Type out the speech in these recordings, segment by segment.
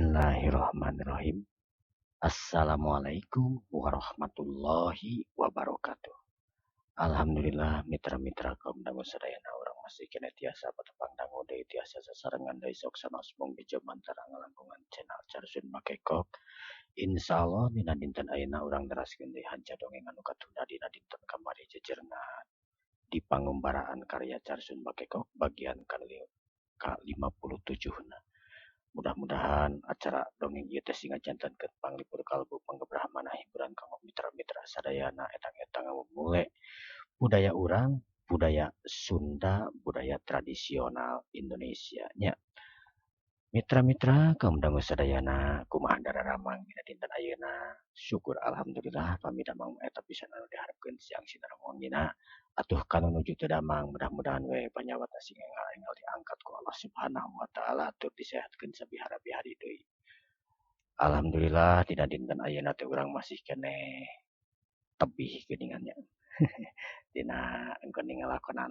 Bismillahirrahmanirrahim. Assalamualaikum warahmatullahi wabarakatuh. Alhamdulillah mitra-mitra kaum dangu sadayana orang masih kena tiasa patepang dangu deui tiasa sasarengan deui sok sanos mung di jaman tarang langkungan channel Carsun Makekok. Insyaallah dina dinten ayeuna urang neraskeun deui hanca dongeng anu katunda dina dinten kamari jejerna di pangumbaraan karya Carsun Makekok bagian ke-57. Mudah-mudahan acara dongeng ieu teh singa jantankeun panglipur kalbu panggebrah manah hiburan kanggo mitra-mitra sadayana etang-etang mule budaya urang, budaya Sunda, budaya tradisional Indonesia nya. Mitra-mitra kaum dangu sadayana kumaha dararamang dina dinten ayeuna? Syukur alhamdulillah pamidamang eta pisan anu diharepkeun siang sinarengongina. Atuh kanu nuju teu damang mudah-mudahan we panyawatna sing enggal diangkat ku Allah Subhanahu wa taala tur disehatkeun sabihara-bihari deui. Alhamdulillah dina dinten ayeuna teh urang masih keneh tebih geuningannya. Dina engkeun ngalakonan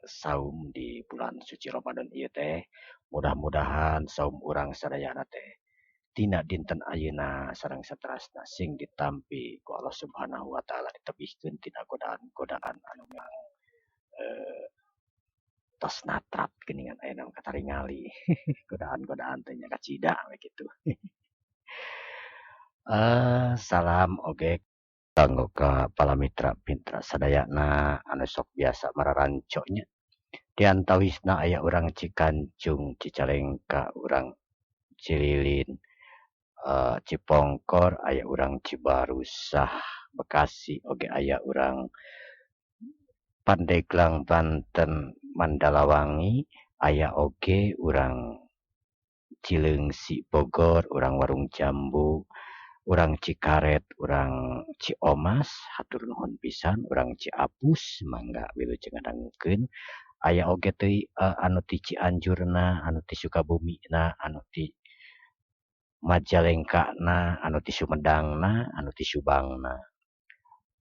saum di bulan suci Ramadan ieu teh mudah-mudahan saum urang sadayana teh dina dinten ayeuna sareng saterasna sing ditampi ku Allah Subhanahu wa taala ditebihkeun tina godaan-godaan anu memang tos natrat geuningan ayeuna kataringali. Godaan-godaan teh nya kacida we kitu. Salam oge kanggo ka palamitra-mitra sadayana anu sok biasa mararanco nya. Di antawisna aya urang Cikancung, Cicalengka, urang Cililin, Cipongkor, aya urang Cibarusah, Bekasi, oge aya urang Pandeglang, Banten, Mandalawangi, aya oge urang Cileungsi, Bogor, urang Warung Jambu, urang Cikaret, urang Ciomas, hatur nuhun pisan, urang Ciapus, mangga wilujeng ngadangukeun. Aya oge teh anu ti Cianjurna, anu ti Sukabumina, anu ti Majalengkana, anu ti Sumedangna, anu ti Subangna.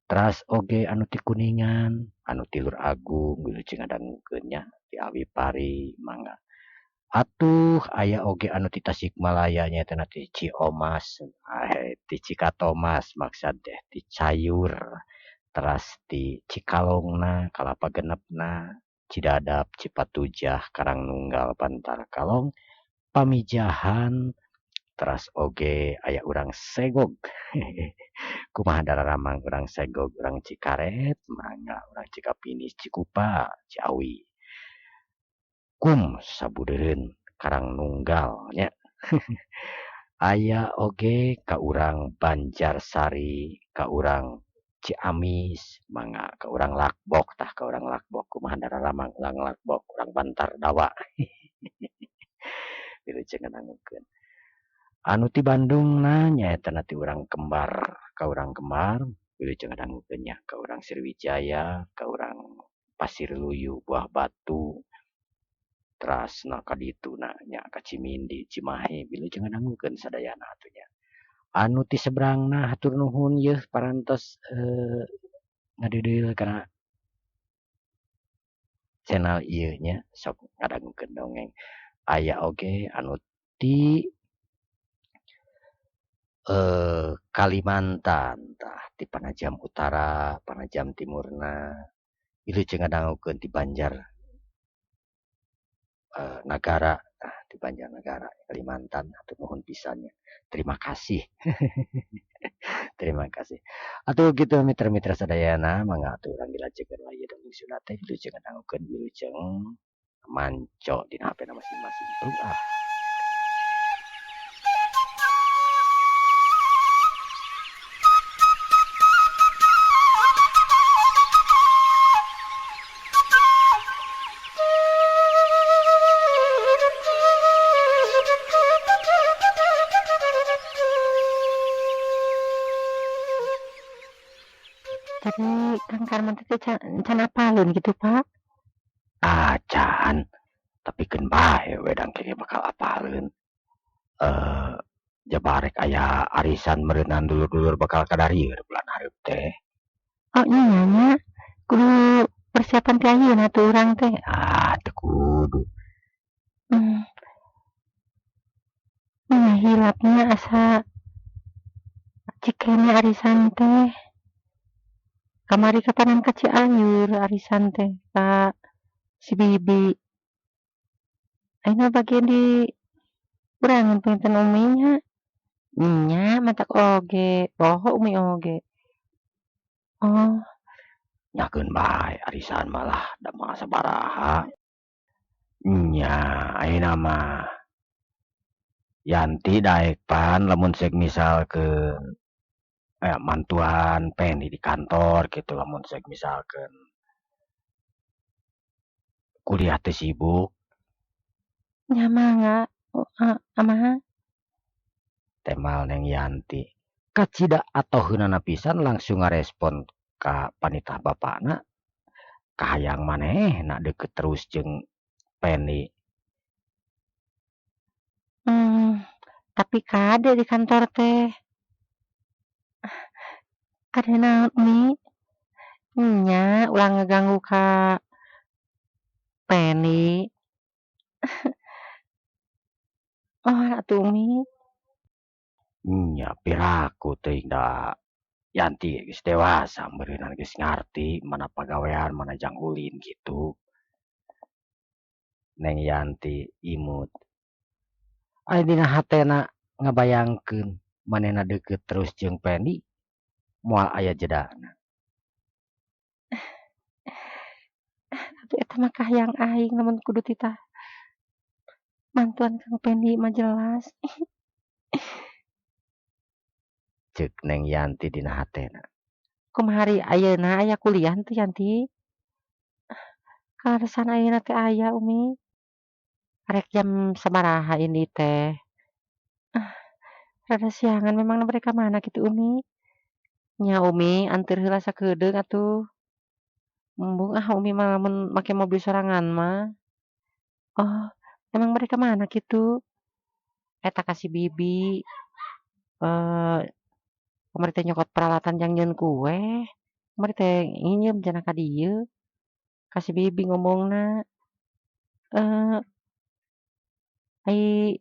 Teras oge anu ti Kuningan, anu ti Lur Agung wilujeng ngadangukeun nya, ti Awipari mangga. Atuh aya oge anu ti Tasikmalaya nyaeta ti Ciomas, ti Cikatomas maksad teh ti Cayur, teras ti Cikalongna, Kalapa Genepna, Cidadap, Cipatujah, Karangnunggal, Bantar Kalong, Pamijahan, teras oge aya urang Segog. Kumaha dararamang urang Segog, urang Cikaret, mangga urang Cikapinis, Cikupa, Ciawi. Kum sabudeureun Karangnunggal nya. Aya oge ka urang Banjarsari, ka urang Ciamis, mangga ka urang Lakbok tah ka urang Lakbok kumaha dararamang urang Lakbok, urang Bantar Dawa. Wilujeng ngadangukeun. Anu ti Bandungna nyaeta ti urang Kembar, ka urang Kembar wilujeng ngadangukeun nya, ka urang Sriwijaya, ka urang Pasir Luyu, Buah Batu. Terasna ka dituna nya ka Cimindi, Cimahi wilujeng ngadangukeun sadayana atuh nya. Anu ti seberangna hatur nuhun yeuh parantos ngadeudeuh kana channel ieu nya sok ngadangukeun dongeng. Aya oge anu ti Kalimantan tah ti Panajam Utara, Panajam Timurna wilujeng ngadangukeun ti Banjar Nagara, di Banjarnegara Kalimantan hatur nuhun pisan nya. Terima kasih. Terima kasih. Atuh kitu mitra-mitra sadayana mangga atuh urang dilajengeun wae dongeng Sunda teh wilujeng ngadangukeun wilujeng manco dina HP masing-masing. Tadi Kang Karman teh can apalun gitu, Pak? Can, tapi keun bae wedang kene bakal apaleun. Jabarek aya arisan meureunan dulur-dulur bakal kadarieun bulan hareup teh. Oh iya nya, kudu persiapan ti ayeuna tuh urang teh. Teu kudu. gelapnya asa cikene arisan teh. Kamari kapanan ka Cianjur arisan teh ka si Bibi. Ayeuna bagian di urang punten Umi nya. Nya matak oge, poho Umi oge. Oh, Nyakeun bae arisan malah da mah sabaraha. Nya ayeuna mah Yanti daek pan lamun sek misalkeun mantuan Peni di kantor gitu lamun sek misalkeun kuliah teh sibuk nya mangga. Amaha? temal Neng Yanti. Kacida atoheunana pisan langsung ngarespon ka panitah bapakna. Kahayang manehna deukeut terus jeung Peni. Tapi kade di kantor teh. Kade naon Umi? Nya ulah ngeganggu ka Peni. Oh, atuh Umi. Nya piraku teuing da Yanti geus dewasa beureunan geus ngarti mana pagawean mana jang ulin gitu. Neng Yanti imut. Aya dina hatena ngabayangkeun manehna deukeut terus jeung Peni moal aya jedana. Tapi eta mah kahayang aing lamun kudu titah mantuan Kang Pendi mah jelas. Ceuk Neng Yanti dina hatena. Kumahari ayeuna aya kuliah teu Yanti? Kalaresan ayeuna teh aya Umi. Rek jam sabaraha ini teh? Rada siangan memangna bade ka mana kitu Umi? Nya Umi anteur heula sakedeung atuh. Embung Umi mah lamun make mobil sorangan mah. Oh, emang bade ka mana kitu? Eta ka si Bibi. Kamari teh nyokot peralatan jang nyieun kue. Kamari teh nginjem cenah ka dieu. Ka si Bibi ngomongna. Ai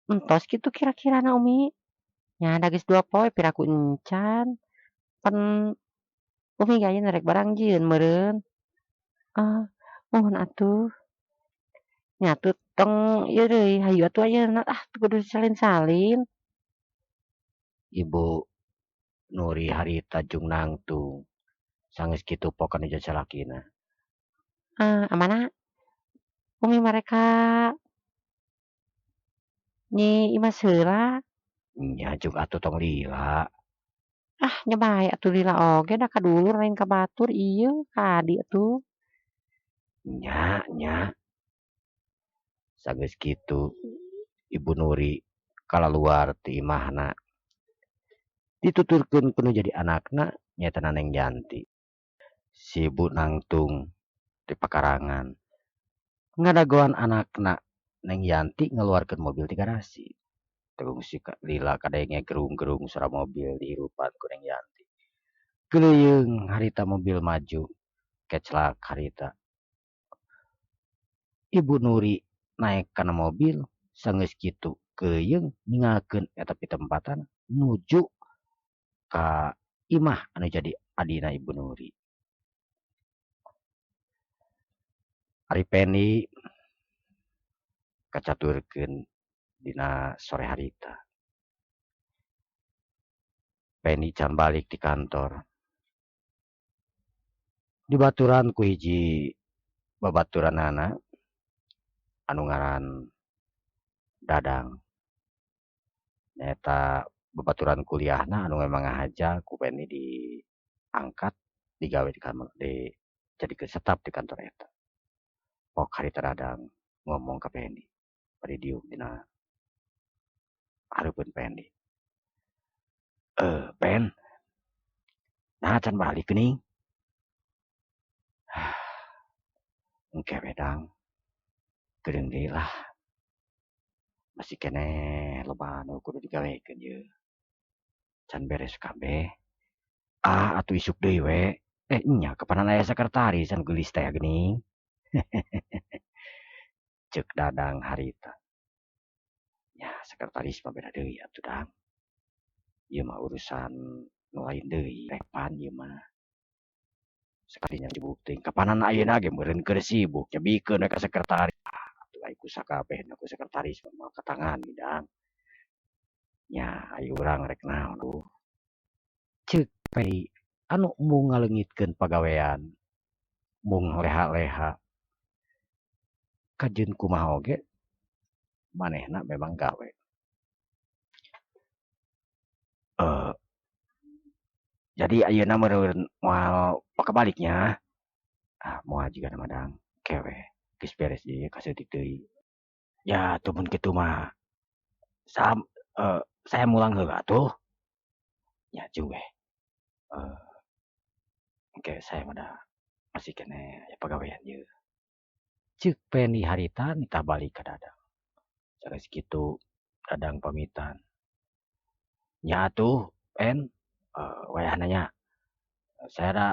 entos kitu kira-kirana Umi. Nya da geus 2 poe piraku encan. Pan Umi ge ayeuna rek barang jieun meureun. Nuhun atuh. Nya atuh tong ieu deui hayu atuh ayeuna teu kudu salin-salin. Ibu Nuri harita jeung nangtung. Sanggeus kitu pokona jeung salakina. Amana Umi mereka Nyi Imas heula. Nya jeung atuh tong lila. Nya bae atuh lila oge da kadulur lain ka batur ieu ka adi atuh. Nya. Sanggeus kitu Ibu Nuri kalaluar ti imahna. Dituturkeun kudu jadi anakna nyaeta Neng Yanti. Si Ibu nangtung di pakarangan. Ngadagoan anakna Neng Yanti ngeluarkeun mobil ti garasi. Terus si lila kadenge gerung-gerung suara mobil dihirupan ku Neng Yanti. Geuleung harita mobil maju keclak harita. Ibu Nuri naek kana mobil sanggeus kitu geuleung ningalkeun eta pitempatan nuju ka imah anu jadi adina Ibu Nuri. Ari Peni kacaturkeun dina sore harita. Peni can balik di kantor. Dibaturan ku hiji babaturanana anu ngaran Dadang. Nyaeta babaturan kuliahna anu memang ngahaja ku Peni diangkat digawe di kantor dijadikeun staf di kantor eta. Pok harita Dadang ngomong ka Peni bari diuk dina hareupeun Peni. Pen, nah can balik geuning. Engke wedang. Geureung deui lah. Masih keneh loba anu kudu digawekeun ieu. Can beres kabeh. Atuh isuk deui we. Nya kapanan aya sakretaris anu geulis teh geuning. Ceuk Dadang harita. Ya sekretaris mah beda deui atuh dang. Ieu mah urusan nu lain deui, repan ieu mah. Sekalinya sibuk teuing kapanana ayeuna ge meureun keur sibuk cabikeun we ka sekretaris. Atuh ai ku sakabehna ku sekretaris mah katangani dang. Nya ai urang rek naon ceuk pei anu mung ngaleungitkeun pagawean, mung leha-leha. Kajeun kumaha oge manehna memang gawe. Jadi ayeuna meureun moal pakabaliknya. Moal jigana madang kewe geus beres ieu kaseutik deui. Ya atuh mun kitu mah saya mulang heula atuh. Nya jeung weh. Engke saya mah da masih keneh aya pagawean ieu. Ceuk peni harita nitah balik ka Dadang. Sanes kitu Dadang pamitan. Nya atuh pen wayahna nya. Saya da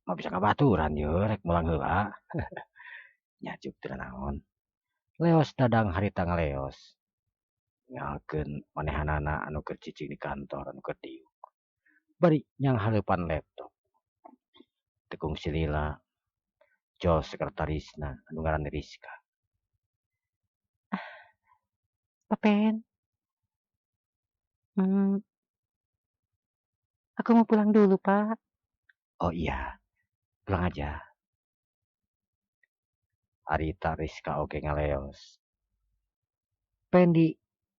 mau bisa kabaturan ieu rek mulang heula. Nya ceuk teu naon. Leos Dadang harita ngaleos. Ngaalkeun manehanana anu keur cicing di kantor anu keur diuk. Bari nyang hareupan laptop. Tekung si Lila, jos sekretarisna anu ngaranna Rizka. Papen. Aku mau pulang dulu, Pak. Oh iya, pulang aja. Arita Rizka oge ngaleos. Pendi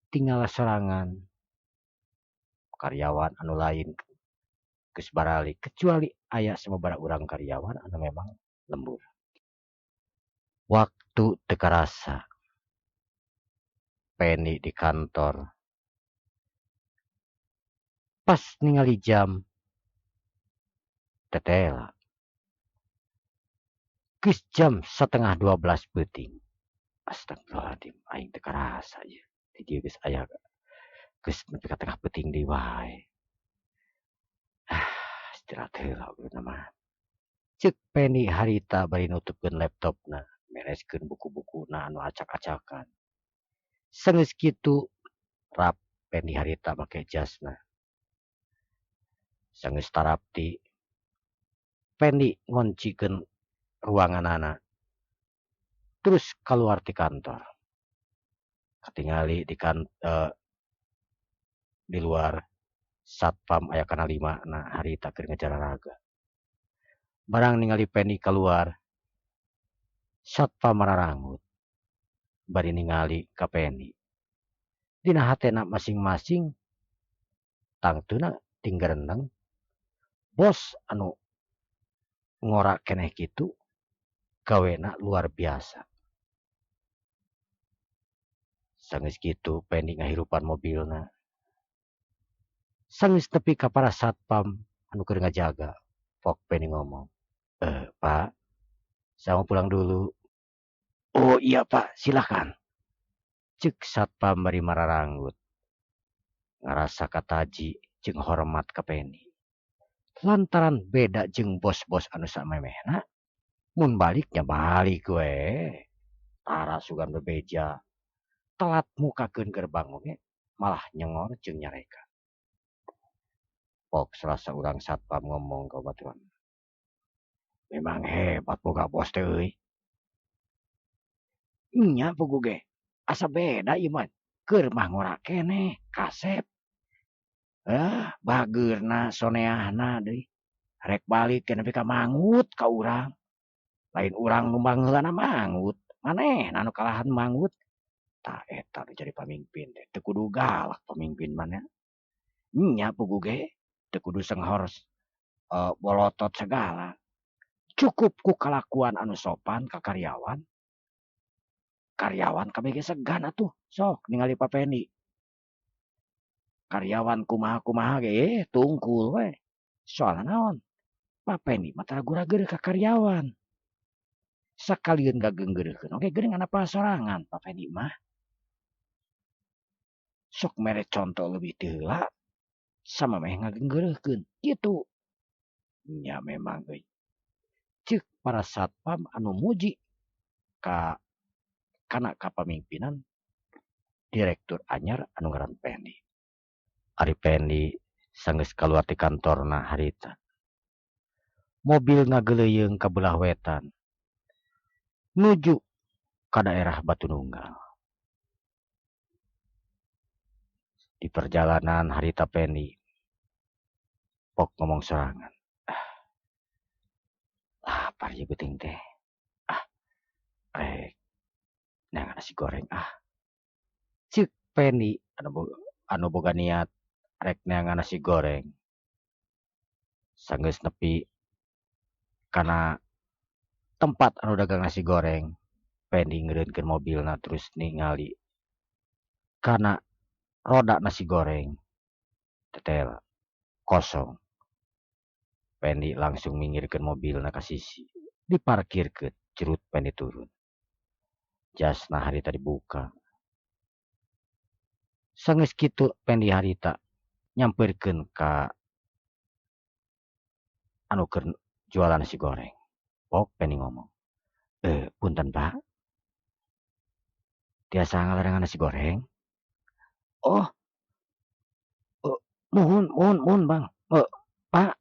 tinggal sorangan. Karyawan anu lain geus baralik kecuali aya sababaraha urang karyawan anu memang lembur. Waktu teu karasa. Peni di kantor. Pas ningali jam tetela. Geus jam 11:30 peuting. Astagfirullahaladzim, aing teu karasa ieu. Di dieu geus aya geus nepi ka tengah peuting deui wae. Istirahat heula urang mah. Ceuk Peni harita bari nutupkeun laptopna, bereskeun buku-bukuna anu acak-acakan. Sanes kitu rap Peni harita make jasna. Sageus tarapti Peni ngoncikeun ruanganana. Terus kaluar ti kantor. Katingali di luar satpam aya kana 5 na harita keur ngajararaga. Barang ningali Peni kaluar, satpam mararangut. Bari ningali ka Peni. Dina hatena masing-masing tangtuna tinggareneng bos anu ngora keneh kitu gawena luar biasa. Sageus kitu Peni ngahirupan mobilna. Sageus nepi ka para satpam anu keur ngajaga. Pok Peni ngomong, Pak, saya mau pulang dulu. Oh iya Pak, silakan. Ceuk satpam bari mararanggut. Ngarasa kataji jeung hormat ka Peni. Lantaran beda jeung bos-bos anu samemehna. Mun baliknya balik we. Tara sugan bebeja. Telat mukakeun gerbang oge malah nyengor jeung nyareka. Pok serasa urang satpam ngomong ka baturan. Memang hebat boga bos teh euy. Nya pugu ge. Asa beda ieu mah. Keur mah ngora keneh, kasep. Bageurna soneahna deui. Rek balik ke nepi ka mangut ka urang. Lain urang nu baheulana mangut. Manehna anu kalahan mangut. Tah eta nu jadi pamimpin teh teu kudu galak pamimpin mah nya. Nya pugu ge teu kudu senghor bolotot segala. Cukup ku kalakuan anu sopan ka karyawan. Karyawan kabeh ge segan atuh. Sok ningali Pa Peni. Karyawan kumaha-kumaha ge tungkul we. Soalna naon? Pa Peni mah ragu-ragu ka karyawan. Sakalian gageunggeureun oge geuning apa sorangan Pa Peni mah. Sok mere contoh leuwih teu heula samemeh ngageunggeureun kitu. Nya memang euy. Ceuk para satpam anu muji kana kapamimpinan direktur anyar anu ngaran Pendi. Ari Pendi sanggeus kaluar ti kantorna harita. Mobil ngageleuyeung ka belah wetan nuju ka daerah Batununggal. Di perjalanan harita Pendi pok ngomong sorangan. Lapar ya beuting teh. Rek neangan nasi goreng Cik Pendi anu boga niat rek neangan nasi goreng. Sanggeus nepi kana tempat anu dagang nasi goreng, Pendi ngeureunkeun mobilna terus ningali kana roda nasi goreng tetel kosong. Pendi langsung minggirkeun mobilna ka sisi, diparkirkeun, cerut Pendi turun. Jasna harita dibuka. Sanggeus kitu Pendi harita nyampeurkeun ka anu keur jualan nasi goreng. Pok Pendi ngomong, punten Pak, tiasa ngalarengan nasi goreng? Oh, mohon Bang. Pak,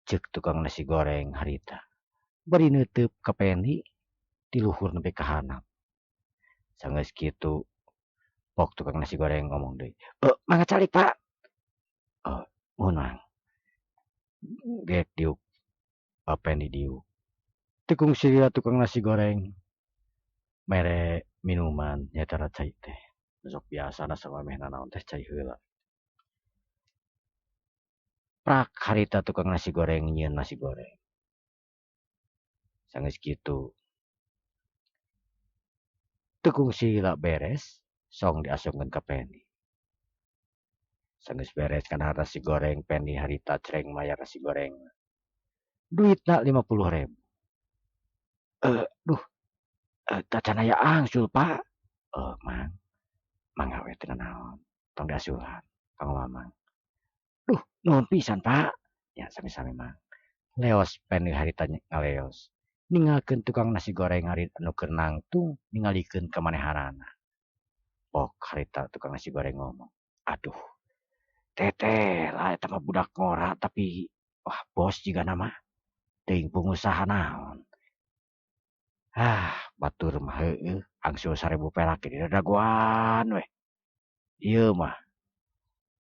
cek tukang nasi goreng harita. Bari neuteub ka Pendi, di luhur nepi ka handap. Sanggeus kitu pok tukang nasi goreng ngomong deui, mangga calik Pak. Mohon Mang. Geek diuk Pak Pendi diuk. Tekung silila tukang nasi goreng mere minuman nyata cai teh. Sok biasana samamehna naon teh cai heula. Prak harita tukang nasi goreng nyieun nasi goreng. Sanggeus kitu tekung silila beres song diasupkeun ka Pendi. Sanggeus beres kana nasi goreng Pendi harita cereng mayar nasi goreng. Duitna 50.000. Duh, can aya angsul Pak. Mang, mangga we teu naon. Tong diasuhan kanggo Mamang. Duh, nuhun pisan Pak. Ya sami-sami Mang. Leos Pendi harita ngaleos. Ninggalkeun tukang nasi goreng hari anu keur nangtung ningalikeun ka manehanana. Pok harita tukang nasi goreng ngomong, aduh teteh lah eta mah budak ngora tapi wah bos jiga nama teuing pengusaha naon. Batur mah heueuh angsul 1000 perak di daguan weh. Ieu mah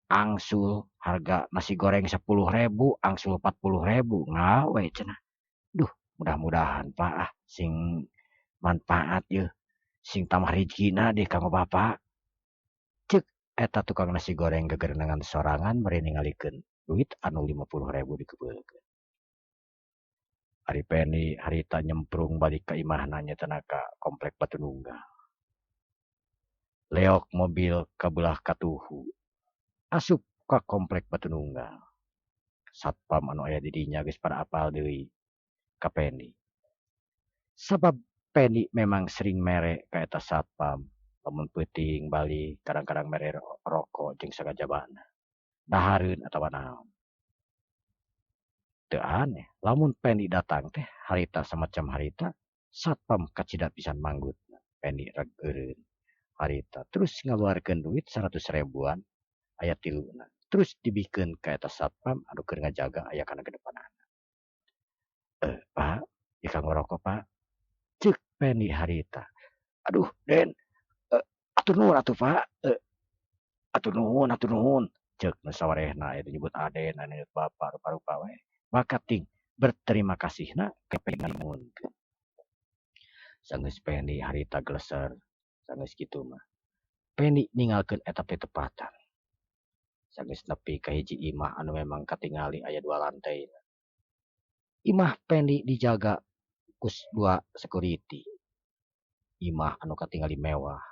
angsul harga nasi goreng 10.000 angsul 40.000 ngawe cenah. Duh, mudah-mudahan Pak sing manfaat yeuh. Sing tamah rezekina deh kanggo Bapak. Cek eta tukang nasi goreng gegerenangan sorangan bari ningalikeun duit anu 50.000 dikebeulkeun. Ari Pendi harita nyemprung balik ka imahna nyetana ka komplek Batununggal. Leok mobil ka belah katuhu. Asup ka komplek Batununggal. Satpam anu aya di dinya geus pada apal deui ka Pendi. Sabab Pendi memang sering mere ka eta satpam. Lamun peuting balik kadang-kadang mere rokok jeung sagajabana. Dahareun atawa naon. Teu aneh, lamun Pendi datang teh harita samacam harita satpam kacida pisan manggut. Pendi reg eureun harita terus ngaluarkeun duit 100 ribuan aya tiluna. Terus dibikeun ka eta satpam anu keur ngajaga aya kana gedepanana. Pak, ieu kanggo rokok Pak. Cek Pendi harita. Aduh, Den. Atur nuhun atuh Pak. Atur nuhun. Cek nu sawarehna aya nyebut Aden, aya nyebut Bapak rupa-rupa we. Maka ting berterima kasihna ka Pendi nganuhunkeun. Sanggeus Pendi harita gleser. Sanggeus kitu mah. Pendi ningalkeun eta tepatan. Sanggeus nepi ka hiji imah anu memang katingali aya 2 lantai. Imah Pendi dijaga ku 2 security. Imah anu katingali mewah.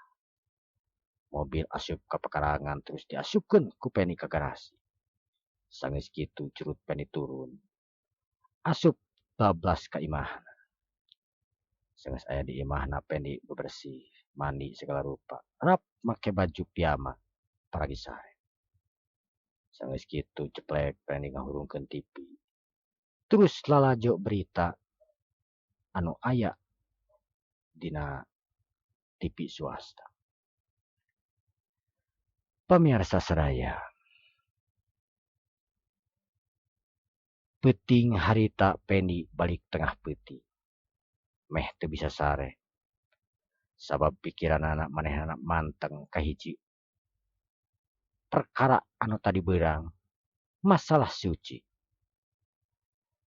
Mobil asup ka pekarangan terus diasupkeun ku Pendi ka garasi. Sanggeus kitu curut Pendi turun. Asup bablas ka imahna. Sanggeus aya di imahna Pendi bebersih, mandi segala rupa. Rap make baju piyama paragi sare. Sanggeus kitu ceplek Pendi ngahurungkeun TV. Terus lalajo berita anu aya dina TV swasta. Pemirsa sedaya, peuting harita Penny balik tengah peuting. Meh teu bisa sare. Sabab pikiran anak manehna manteng kahiji. Perkara anu tadi beurang masalah suci.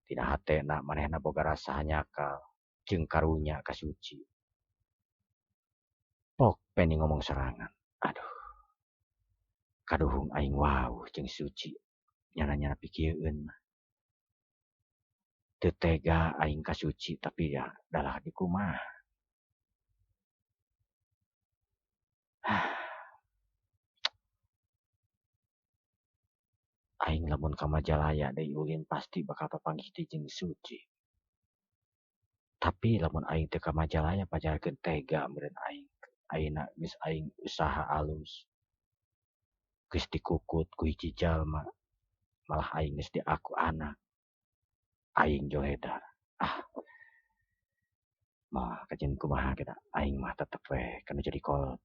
Tina hatena manehna boga rasa hanyakal jeung karunya ka suci. Pok Penny ngomong serangan. Aduh. Kaduhung aing wau jeung suci. Nyana-nyana pikieun mah. Teu tega aing ka suci tapi ya dalah di kumaha. Aing lamun ka Majalaya deui ulin pasti bakal papanggih deui jeung suci. Tapi lamun aing teu ka Majalaya pajarkeun tega meureun aing. Ayeuna geus aing usaha alus. Geus dikukut ku hiji jalma. Malah aing geus diaku anak. Aing joledar. Mah kajen kumaha kita. Aing mah tetep we kana jadi kolot.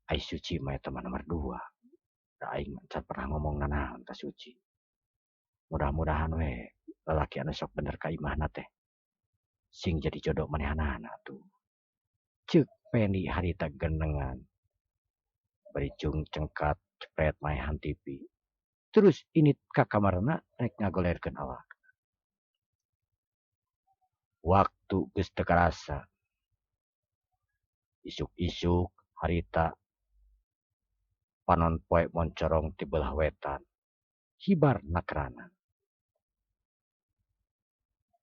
Ai suci mah eta mah nomor 2. Da aing mah can pernah ngomong nanaon ka suci. Mudah-mudahan we lalaki anu sok bener ka imahna teh sing jadi jodoh manehanana tuh. Ceuk Penny harita genengan. Bericung cengkat cepret maehan TV. Terus ini ka kamarna rek ngagolerkeun awak. Waktu geus teu karasa. Isuk-isuk harita panon poe moncorong ti beulah wetan. Hibar nakrana.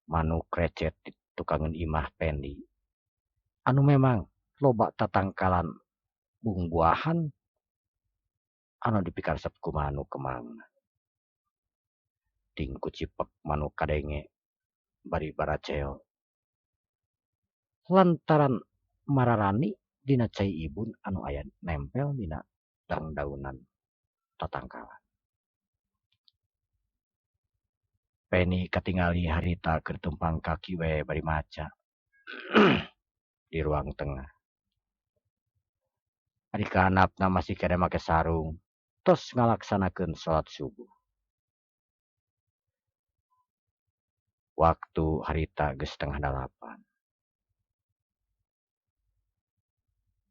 Manuk krecet di tukangan imah Penny. Anu memang loba tatangkalan bungbuahan anu dipikaresep ku manuk kemangna. Ting kucipek manuk kadenge bari baraceo. Lantaran mararani dina cai ibun anu aya nempel dina dangdaunan tatangkalan. Penny katingali harita keur tumpang kaki we bari maca. Di ruang tengah. Ari kahanapna masih kere make sarung. Tos ngalaksanakeun salat subuh. Waktu harita geus 7:30.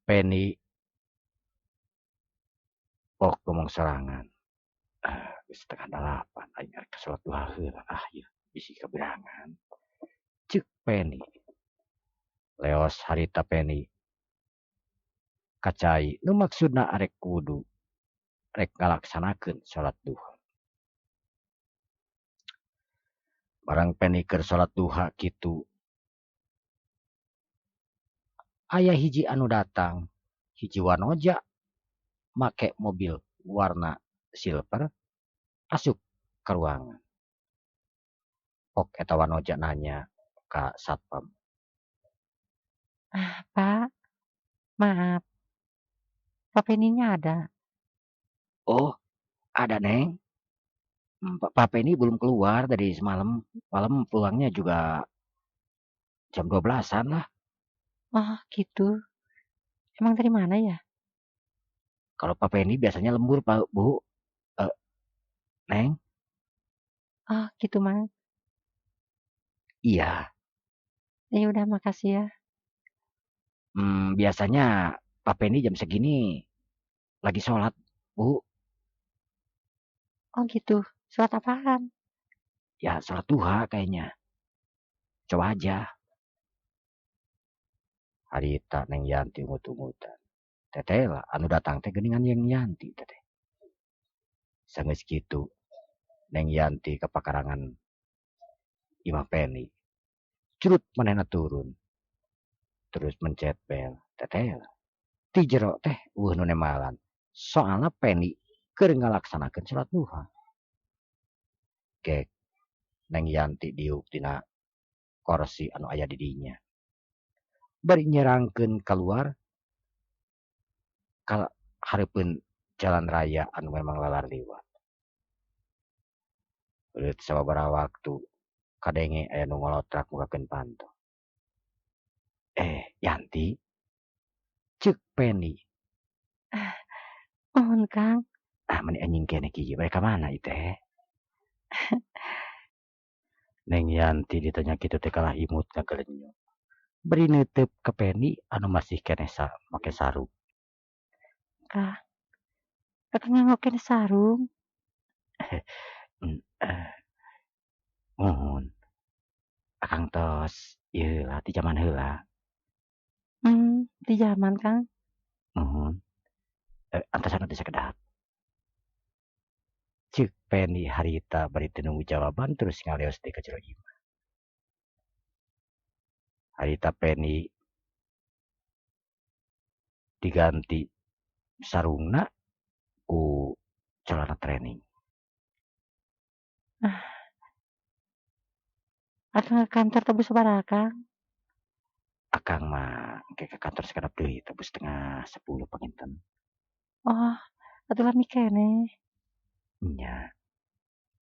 Penny pok ngomong serangan. Geus 7:30 aing arek salat duha heula ieu bisi kaberangan. Ceuk Penny. Leos harita Penny. Kacai nu maksudna arek kudu rek ngalaksanakeun salat duha. Barang Penny keur salat duha kitu. Aya hiji anu datang, hiji wanoja make mobil warna silver asup ka ruangan. Pok eta wanoja nanya ka satpam. Pak, maaf. Pak Penny-nya ada. Oh, ada Neng. Pak Penny belum keluar dari semalam. Malam pulangnya juga jam 12-an lah. Oh, gitu. Emang dari mana ya? Kalau Pak Penny biasanya lembur, Pak Bu. Neng? Oh, gitu, Mang. Iya. Ya udah, makasih ya. Biasanya Pak Penny jam segini lagi sholat, Bu. Oh, gitu. Surat apaan? Ya, sholat duha kayaknya. Coba aja. Harita Neng Yanti umut-umutan. Teteh lah, anu datang teh geningan yang Yanti teteh. Sanggeus kitu. Neng Yanti kepakarangan Imah Penny. Curut manehna turun. Terus mencet bel. Teteh lah. Ti jero teh nu nemalan. Soalna Penny keur ngalaksanakeun salat duha. Gek Neng Yanti diuk tina kursi anu aya di dinya. Bari nyerangkeun keluar ka hareupeun jalan raya anu memang lalar liwat. Beut sababaraha waktu kadenge aya nu ngolotrak mukakeun panto. Yanti, ceuk Penny. Nuhun, Kang. Meni anjing kene kieu bae ka mana ieu teh? Neng Yanti ditanya kitu teh kalah imut ngagelenyo. Beri neuteup ka Peni anu masih keneh make sarung. Kang, Kakang ngangokeun sarung? Muhun, akang tos ieu lah ti jaman heula. Di jaman, Kang. Muhun, antosan teh sakedat. Ceuk Peni harita bari teu nunggu jawaban terus ngaleos deui ka jero imah. Harita Peni diganti sarungna ku celana training. Akang ke kantor teh sabaraha, Kang? Akang mah engke ka kantor sakedap deui teu 9:30 panginten. Oh, atuh lami keneh. Nya,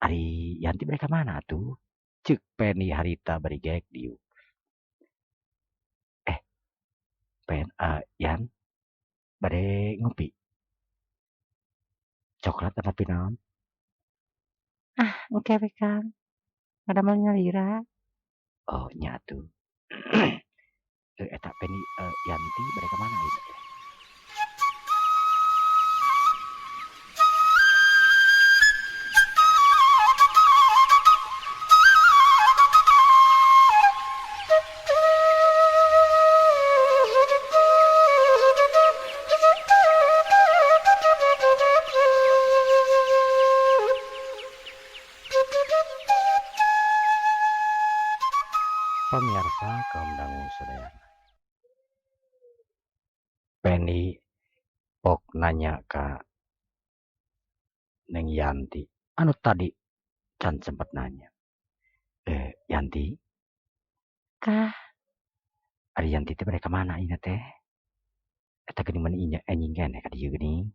ari Yanti bade ka mana atuh? Ceuk Peni harita bari geek diuk. Yan, bade ngopi? Coklat atapi naon? Engke we, Kang. Ngadamel nyalira. Oh, nya atuh. Eta Peni Yanti bade ka mana ieu teh? Pamirsa kaum dangu sadayana. Peni pok nanya ka Neng Yanti. Anu tadi can sempat nanya. Yanti, Kah, ari Yanti teh bade ka mana ieu teh? Eta geuning meni inya anjing keneh ka dieu geuning.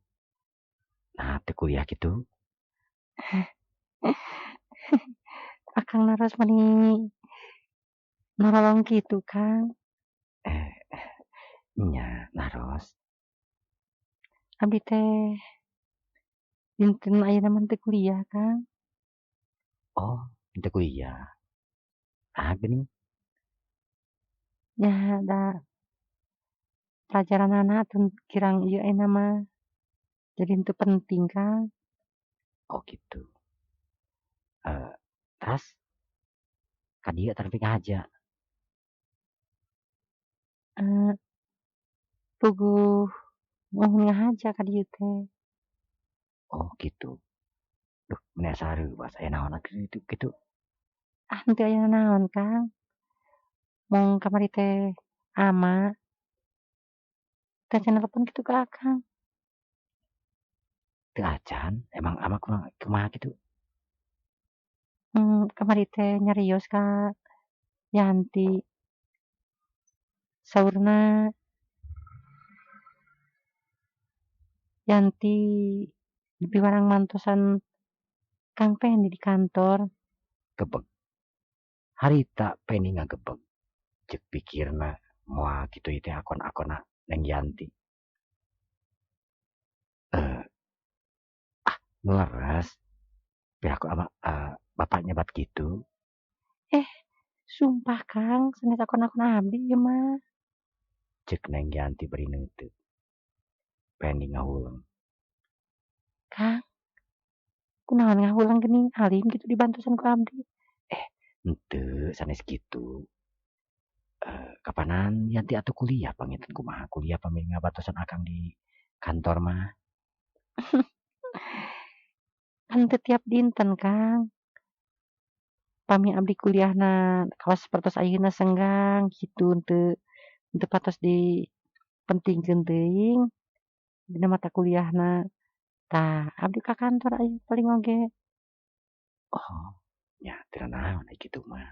Nah, teu kuliah kitu. Akang naros meni nolong kitu, Kang. Eh, nya naros. Abdi teh dinten ayeuna mah teu kuliah, Kang. Oh, henteu kuliah. Geuning. Ya da pelajaranana atuh kirang ieu ayeuna mah jadi henteu penting, Kang. Oh gitu. Terus ka dieu tapi ngahaja. Eh, puguh nuhun ngahaja ka dieu teh. Oh gitu. Duh, meni asa hareuwas aya naon kitu kitu. Henteu aya naon, Kang. Mung kamari teh ama teh acan nelepon kitu ka Akang. Teu acan, emang ama kumaha kitu? Kamari teh nyarios ka Yanti. Saurna Yanti piwarang mantosan Kang Peni di kantor. Gebeg. Harita Peni ngagebeg. Ceuk pikirna moal kitu ieu teh akon-akonna Neng Yanti. Leres. Pihak ama bapak nyebat gitu. Eh, sumpah Kang, sanes akon-akon abdi ieu mah. Ceuk Neng Yanti beri neuteup. Peni ngahuleng. Kang, kunaon ngahulang geuning halim kitu dibantosan ku abdi. Henteu sanes kitu. Kapanan Yanti atuh kuliah panginten kumaha kuliah pami ngabatosan akang di kantor mah. Kan teu tiap dinten, Kang. Pami abdi kuliahna kawas sapertos ayeuna senggang kitu henteu patos dipentingkeun teuing dina mata kuliahna. Tah, abdi ka kantor aya paling oge. Oh, nya teu naon ai kitu mah.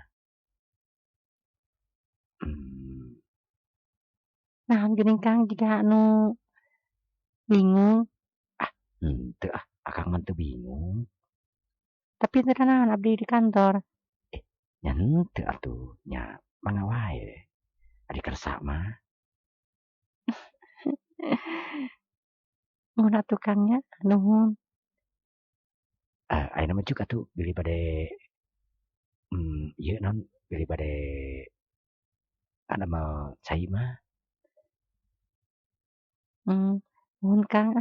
Naon geuning Kang jiga anu bingung, Henteu akang mah teu bingung. tapi teu naon abdi di kantor. Nya henteu atuh, nya mangga wae. Ari kersa mah. Nuhun atuh Kang nya, nuhun. Ayeuna mah cuk atuh bili bade ieu naon bili bade mah cai mah. Nuhun Kang,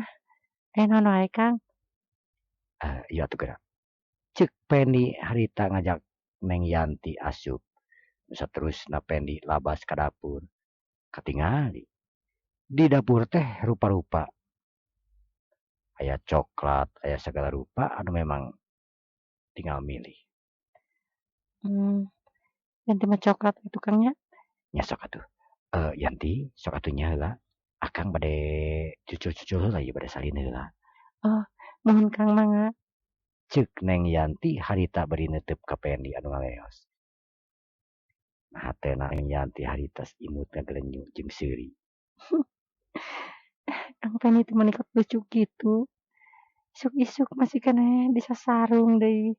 naon wae Kang? Ieu atuh geura. Ceuk Pendi harita ngajak Neng Yanti asup. Nu saterusna Pendi labas ka dapur. Katingali di dapur teh rupa-rupa aya coklat, aya sagala rupa anu memang tinggal milih. Ganti mah coklat itu Kang nya. Nya sok atuh. Yanti, sok atuh nya heula. Akang bade cucul-cucul heula ieu bade salin heula. Oh, nuhun Kang mangga. Ceuk Neng Yanti harita bari neuteup ka Pendi anu ngaleos. Nah hateuna Neng Yanti harita imut ngagelenyu jeung seuri. Kang Peni teh menikot lucu gitu. Isuk-isuk masih keneh disasarung deui.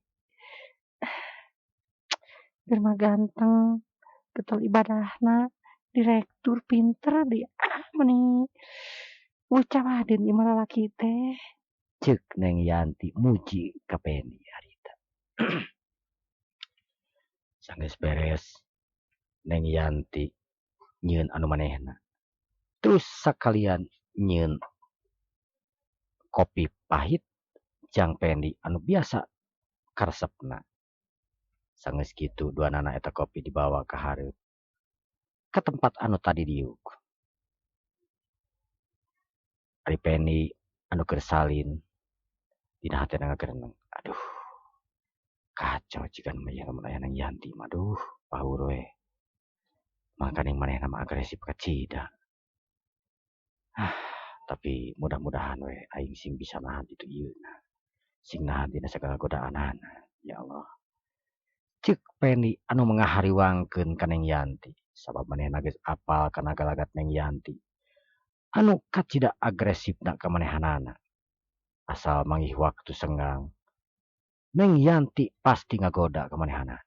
Keur mah ganteng, getol ibadahna, direktur, pinter deui. Meni bocah wadeun ieu mah lalaki teh. Ceuk Neng Yanti muji ka Pendi harita. Sanggeus beres Neng Yanti nyieun anu manehna. Terus sakalian nyieun kopi pahit jang Pendi anu biasa karesepna. Sanggeus kitu duanana eta kopi dibawa ka hareup. Ka tempat anu tadi diuk. Ari Pendi anu keur salin dina hatena ngagereneng. Aduh. Kacau cikan mah ieu lamun aya Neng Yanti mah aduh paur we. Mangkana manehna mah agresif kacida. Tapi mudah-mudahan we aing sing bisa nahan itu ieuna. Sing nahan dina sagala godaanana. Ya Allah. Ceuk Pendi anu mangahariwangkeun ka Neng Yanti. Sabab manehna geus apal kana galagat Neng Yanti. Anu kacida agresifna ka manehanana. Asal manggih waktu senggang. Neng Yanti pasti ngagoda ka manehanana.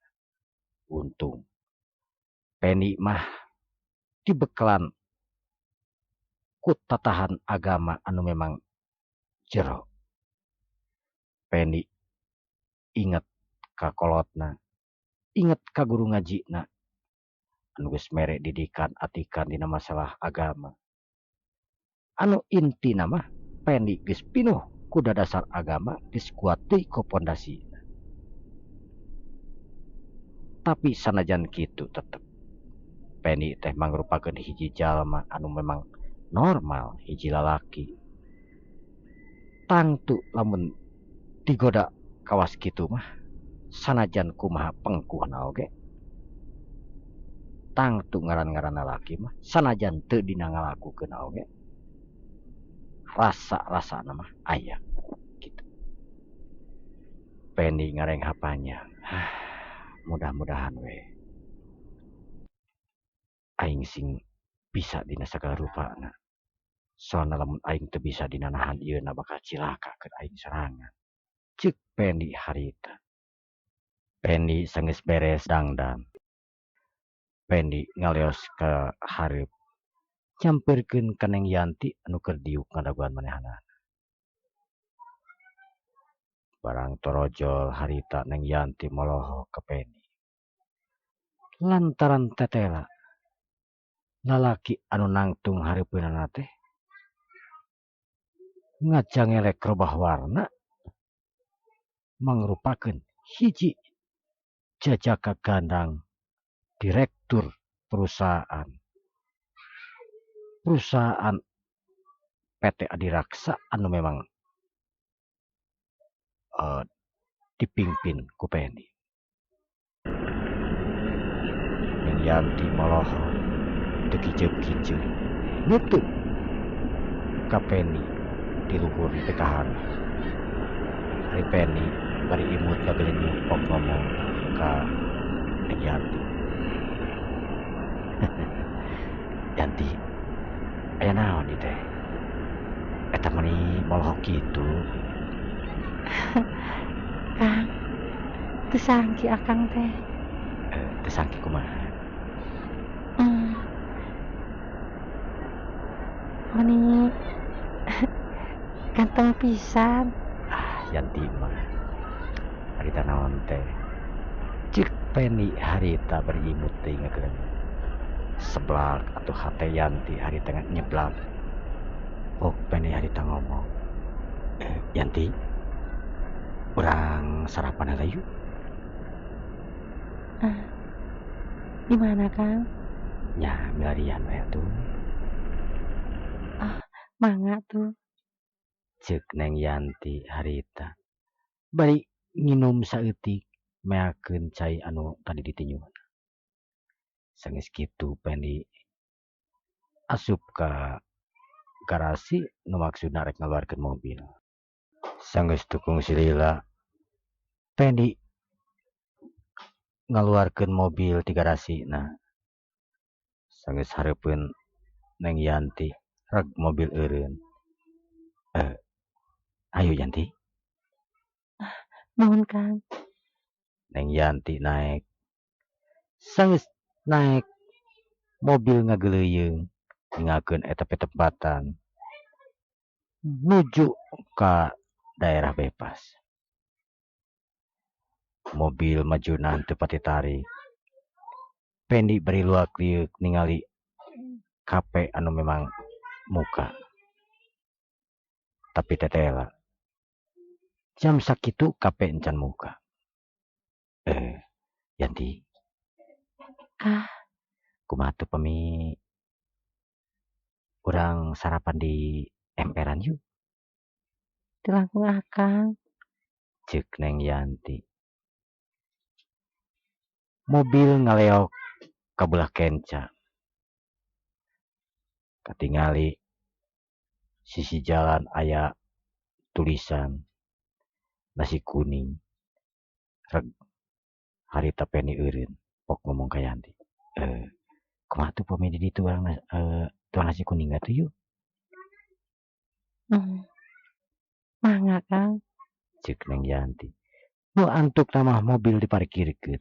Untung. Pendi mah dibekalan ku tatahan agama anu memang jero. Pendi inget ka kolotna. Inget ka guru ngajina. Anu geus mere didikan atikan dina masalah agama. Anu intina mah Pendi geus pinuh ku dadasar agama geus kuat deui ku pondasina. Tapi sanajan kitu tetep Pendi teh mangrupakeun hiji jalma anu memang normal, hiji lalaki. Tangtu lamun digoda kawas kitu mah sanajan kumaha pengkuhna oge. Tangtu ngaran-ngaran lalaki mah sanajan teu dina ngalakukeun oge. Rasa-rasana mah aya gitu. Pendi ngareng hapanya. Mudah-mudahan we aing sing bisa dina sagala rupana. Soalna lamun aing teu bisa dina nahan ieuna bakal cilaka keur aing sorangan. Ceuk Pendi harita. Pendi sanggeus beres dangdan. Pendi ngaleos ka hareup. Nyampeurkeun ka Neng Yanti anu keur diuk ngadaguan manehanana. Barang torojol harita Neng Yanti moloho ka Pendi. Lantaran tetela lalaki anu nangtung hareupeunana teh ngajangelek robah warna mangrupakeun hiji jajaka gandang direktur perusahaan PT Adiraksa anu memang dipimpin ku Pendi. Neng Yanti moloho teu kiceuk-kiceuk nutup ka Pendi di luhur pekahan. Ari Pendi bari imut ngagelenyu pok ngomong ka Neng Yanti. Yanti, aya naon ieu teh? Eta meuni moloho kitu. Kang, teu sangki akang teh. Teu sangki kumaha? Meni Ganteng pisan. Yanti mah harita naon teh cek Penny harita berimut teh ngakeun seblak atau hate Yanti harita nyeblak. Penny harita ngomong, Yanti urang sarapan heula yuk. Di mana, Kang? Nya milarian we atuh. Mangga tuh. Cek Neng Yanti harita bari nginum saeutik meakeun cai anu tadi ditinjuan. Sanggeus kitu Penny asup ka garasi nu maksudna rek ngaluarkeun mobil. Sanggeus tukung si Lila Penny ngaluarkeun mobil ti garasina. Sanggeus hareupeun Neng Yanti reg mobil eureun. Ayo Yanti. Nuhun, Kang. Neng Yanti naek. Sanggeus naek mobil ngageleuyeung ningakeun eta tempatan nuju ka daerah bebas. Mobil majuna teu pati tarik. Penny bari luak-liuk ningali kape anu memang muka. Tapi tetela. Jam sakitu kape encan muka. Yanti. Kumaha tuh pemi urang sarapan di emperan yuk. Di langkung Akang. Cek Neng Yanti. Mobil ngaleok kabelah kenca. Katingali sisi jalan aya tulisan nasi kuning. Reg harita Penny eureun pok ngomong ka Yanti. Kumaha tuh pemi di ditu urang tuang nasi kuning atuh yuk. Mangga, Kang. Cek Neng Yanti. Nu antuk tamah mobil diparkirkeun.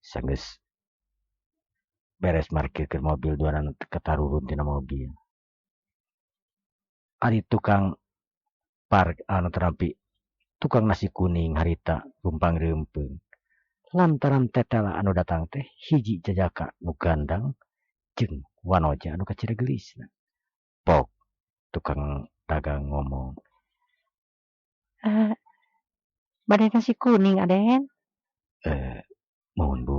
Sanggeus beres markirkeun mobil duanan ketarurun tina mobil. Ari tukang anu terampi tukang nasi kuning harita rumpang reumpeng. Lantaran tetela anu datang teh hiji jajaka nu gandang jeung wanoja anu kaciregelisna. Pok tukang dagang ngomong. Bade nasi kuning, Aden. Mohon Bu.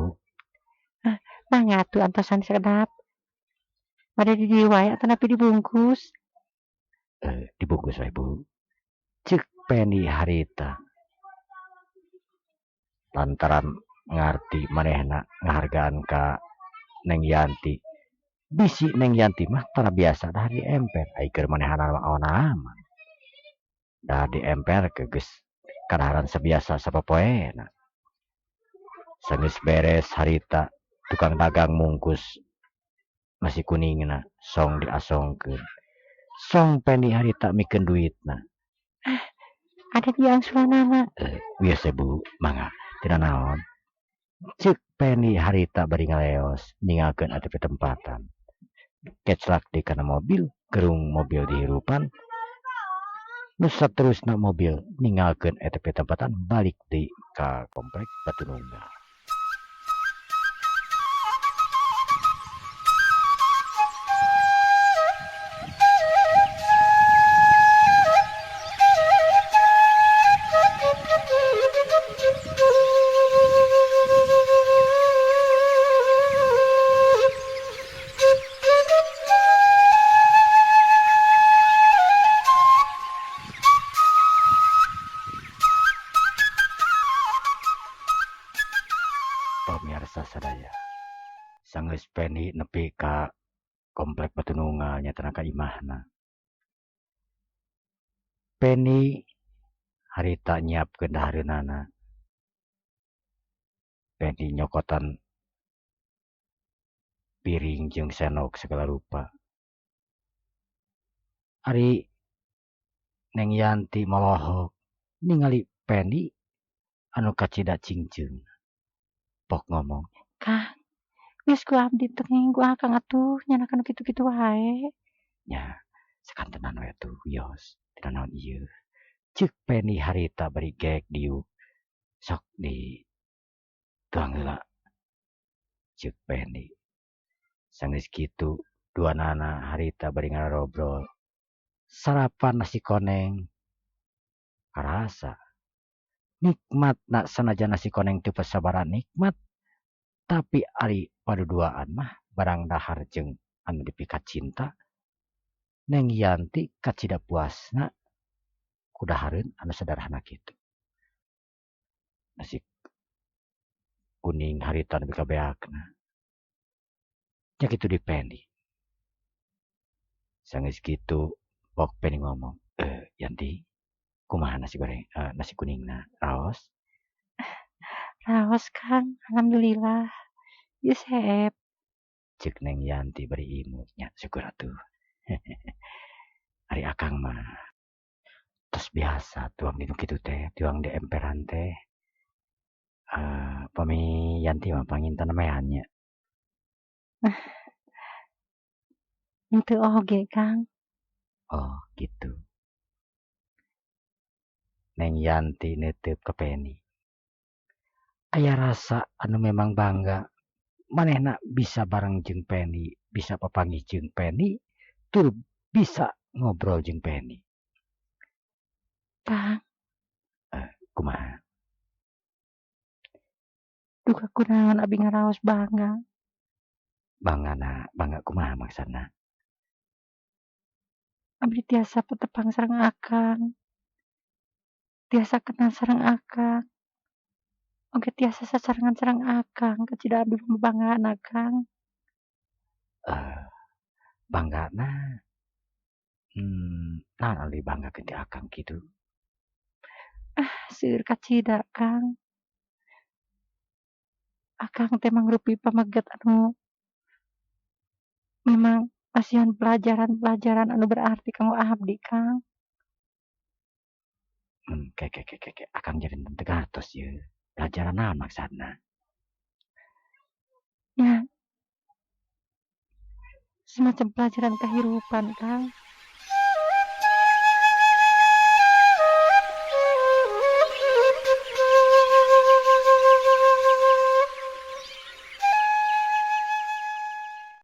Mangga atuh antosan sakedap. Bade di dieu wae atau napi dibungkus? Dibungkus wae Bu. Cek Penny harita. Lantaran ngarti manehna ngahargaan ka Neng Yanti. Bisi Neng Yanti mah tara biasa dah di emper. Ai keur manehana awan aman. Dah di emper ke geus kadaharan sabiasa sapopoena. Sanggeus beres harita tukang dagang mungkus nasi kuningna song diasongkeun. Song Penny harita mikeun duitna. Ada di angsuranana. Biasa Bu, mangga. Tina naon. Cek Penny harita bari ngaleos ningakeun atuh tempatan. Keclak di kana mobil, gerung mobil dihirupan. Nu saterusna mobil ningalkeun eta tempatan balik deui ka komplek Batu Nunggal. Pemirsa sadaya. Sanggeus Penny nepi ka komplek Batu Nunggal nyatana ka imahna. Penny harita nyiapkeun dahareunana. Penny nyokotan piring jeung senok segala rupa. Ari Neng Yanti molohok ningali Penny anu kacida cingceung. Pok ngomong, Kang, geus ku abdi tenging ku Akang atuh nyana anu kitu-kitu wae. nya sakantenan we tuh wios. cenah naon ieu. Ceuk Peni harita bari geek diuk. Sok di tuang heula ceuk Peni. Sanggeus kitu duanana harita bari ngarobrol. Sarapan nasi koneng. Karasa nikmat na sanajan nasi koneng teu pasabaran nikmat, tapi ari paduduaan mah barang dahar jeung anu dipikat cinta. Neng Yanti kacida puasna kudahareun anu sederhana kitu. Nasi kuning harita nepi ka beakna. Nya kitu di Peni. Sanggeus kitu pok Peni ngomong, Yanti, kumaha nasi goreng nasi kuningna? Raos? Raos Kang, alhamdulillah. Geus heep. Ceuk Neng Yanti bari imut nya syukur atuh. Ari akang mah tos biasa tuang di kitu teh, tuang di emperan teh. Pami Yanti mah panginten mehan nya. Henteu oge Kang. Oh, gitu. Neng Yanti neuteup ka Peni. Aya rasa anu memang bangga. Manehna bisa bareng jeung Peni, bisa papanggih jeung Peni, tur bisa ngobrol jeung Peni. Kang, Kumaha? duka kunaon abi ngaraos bangga. Bangga kumaha maksudna? Abdi tiasa patepang sareng Akang. Tiasa kenal sareng Akang. Oge tiasa sasarengan sareng Akang, kacida abdi pamabanggaan Akang. Banggana naon anu dibanggakeun ti akang kitu? Seueur kacida Kang. Akang teh mangrupi pamegat anu memang asihan pelajaran-pelajaran anu berarti kanggo abdi Kang. Ke. Akang jadi teu gatos ieu. Pelajaran naon maksudna? Ya, semacam pelajaran kehidupan Kang.